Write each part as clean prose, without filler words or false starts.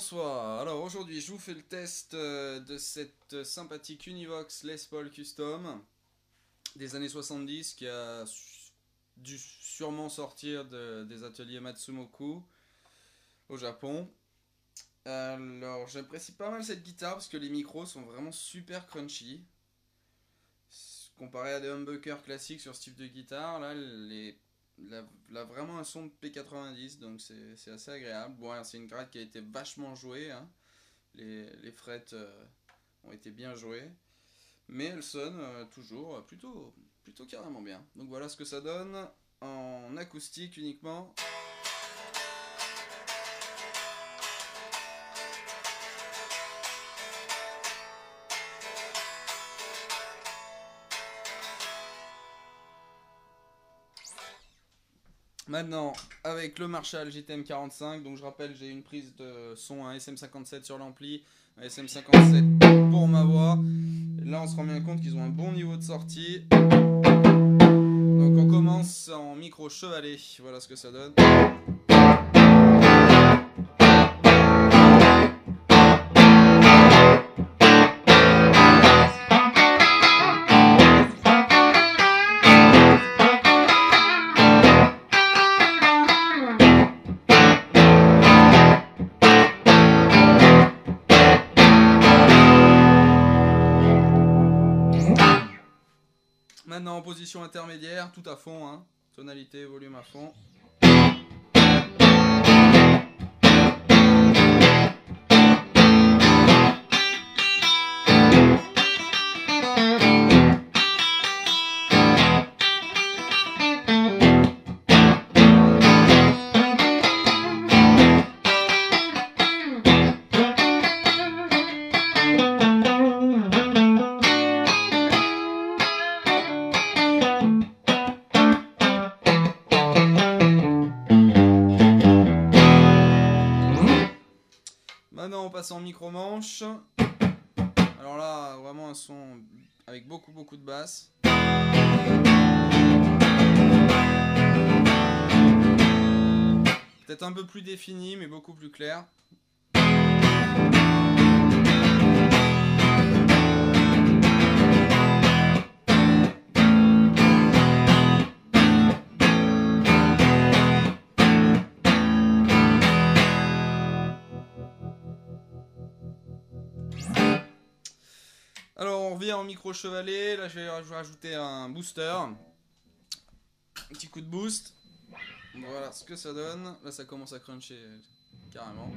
bonsoir. Alors aujourd'hui je vous fais le test de cette sympathique Univox Les Paul Custom des années 70 qui a dû sûrement sortir des ateliers Matsumoku au Japon. Alors j'apprécie pas mal cette guitare parce que les micros sont vraiment super crunchy. Comparé à des humbuckers classiques sur ce type de guitare, là elle a vraiment un son de P90, donc c'est assez agréable. Bon, c'est une gratte qui a été vachement jouée, hein. Les frettes ont été bien jouées, mais elle sonne toujours plutôt carrément bien. Donc voilà ce que ça donne en acoustique uniquement. Maintenant, avec le Marshall GTM 45, donc je rappelle, j'ai une prise de son, un SM57 sur l'ampli, un SM57 pour ma voix. Et là, on se rend bien compte qu'ils ont un bon niveau de sortie. Donc on commence en micro chevalet, voilà ce que ça donne. Maintenant en position intermédiaire, tout à fond, hein. Tonalité, volume à fond. Maintenant on passe en micro-manche. Alors là, vraiment un son avec beaucoup de basse. Peut-être un peu plus défini, mais beaucoup plus clair. Alors on revient en micro chevalet, là je vais rajouter un booster, un petit coup de boost, voilà ce que ça donne, là ça commence à cruncher carrément.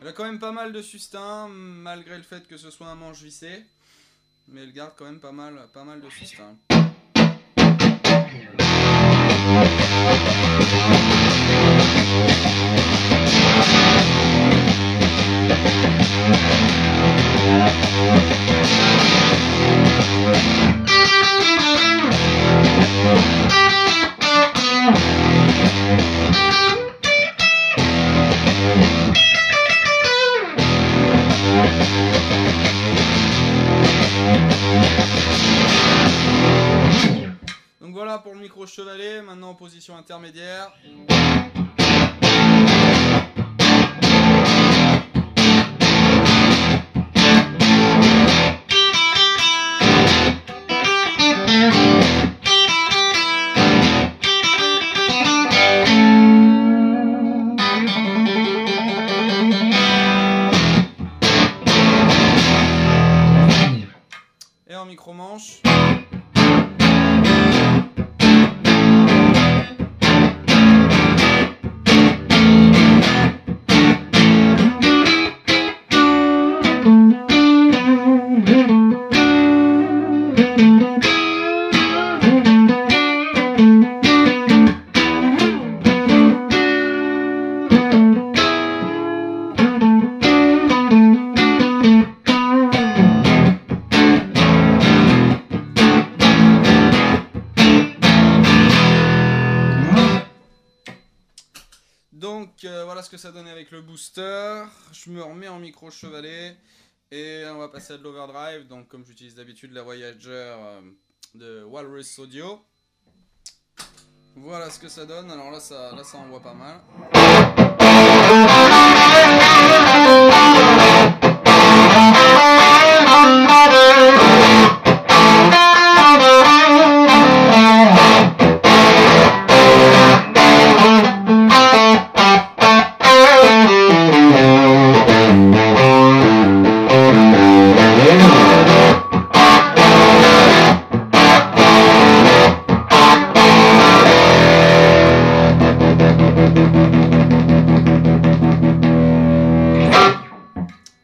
Elle a quand même pas mal de sustain, malgré le fait que ce soit un manche vissé, mais elle garde quand même pas mal de sustain. Donc voilà pour le micro chevalet, maintenant en position intermédiaire. Et en micro-manche. Donc voilà ce que ça donnait avec le booster. Je me remets en micro chevalet et on va passer à de l'overdrive. Donc comme j'utilise d'habitude la Voyager de Walrus Audio. Voilà ce que ça donne. Alors là ça envoie pas mal.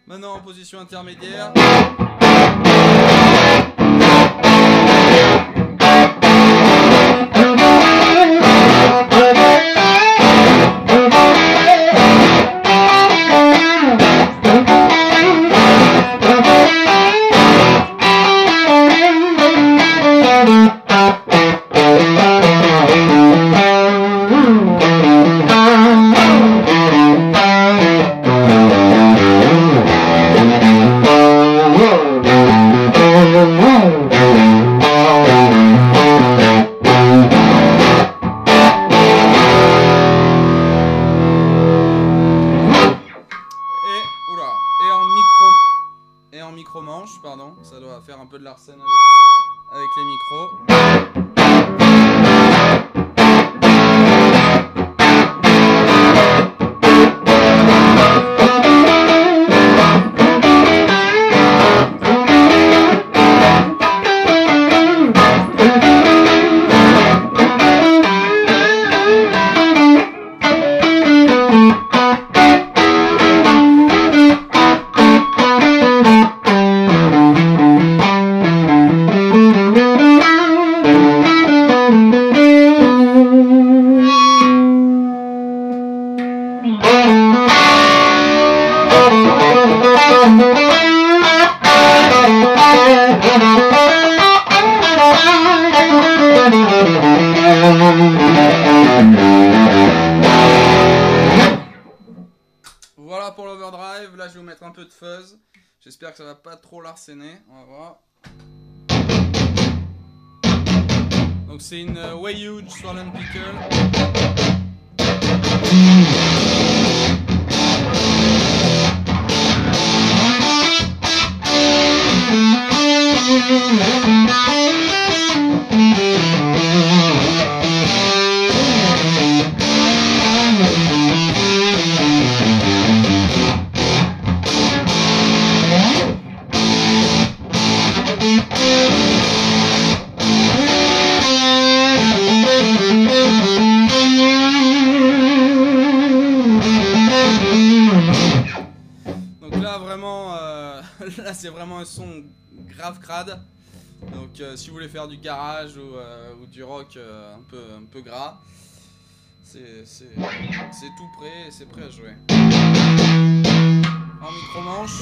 Maintenant en position intermédiaire. Et en micro-manche, pardon, ça doit faire un peu de l'arsène avec les micros. Voilà pour l'overdrive. Là je vais vous mettre un peu de fuzz. J'espère que ça va pas trop l'arsener. On va voir. Donc c'est une Way Huge Swollen Pickle. Donc là vraiment, là c'est vraiment un son grave crade. Donc si vous voulez faire du garage ou du rock un peu gras, c'est tout prêt et c'est prêt à jouer. En micro-manche.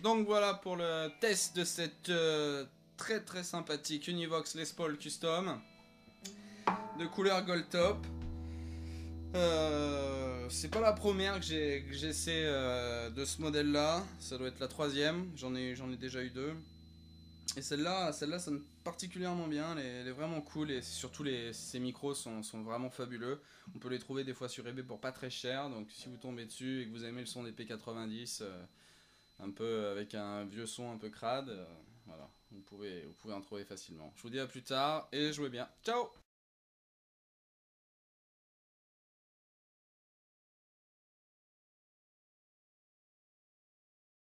Donc voilà pour le test de cette très sympathique Univox Les Paul Custom de couleur Gold Top. C'est pas la première que j'essaie de ce modèle là, ça doit être la troisième, j'en ai déjà eu deux. Et celle-là sonne particulièrement bien, elle est vraiment cool et surtout ces micros sont vraiment fabuleux. On peut les trouver des fois sur eBay pour pas très cher, donc si vous tombez dessus et que vous aimez le son des P90, un peu avec un vieux son un peu crade, voilà, vous pouvez en trouver facilement. Je vous dis à plus tard et jouez bien. Ciao!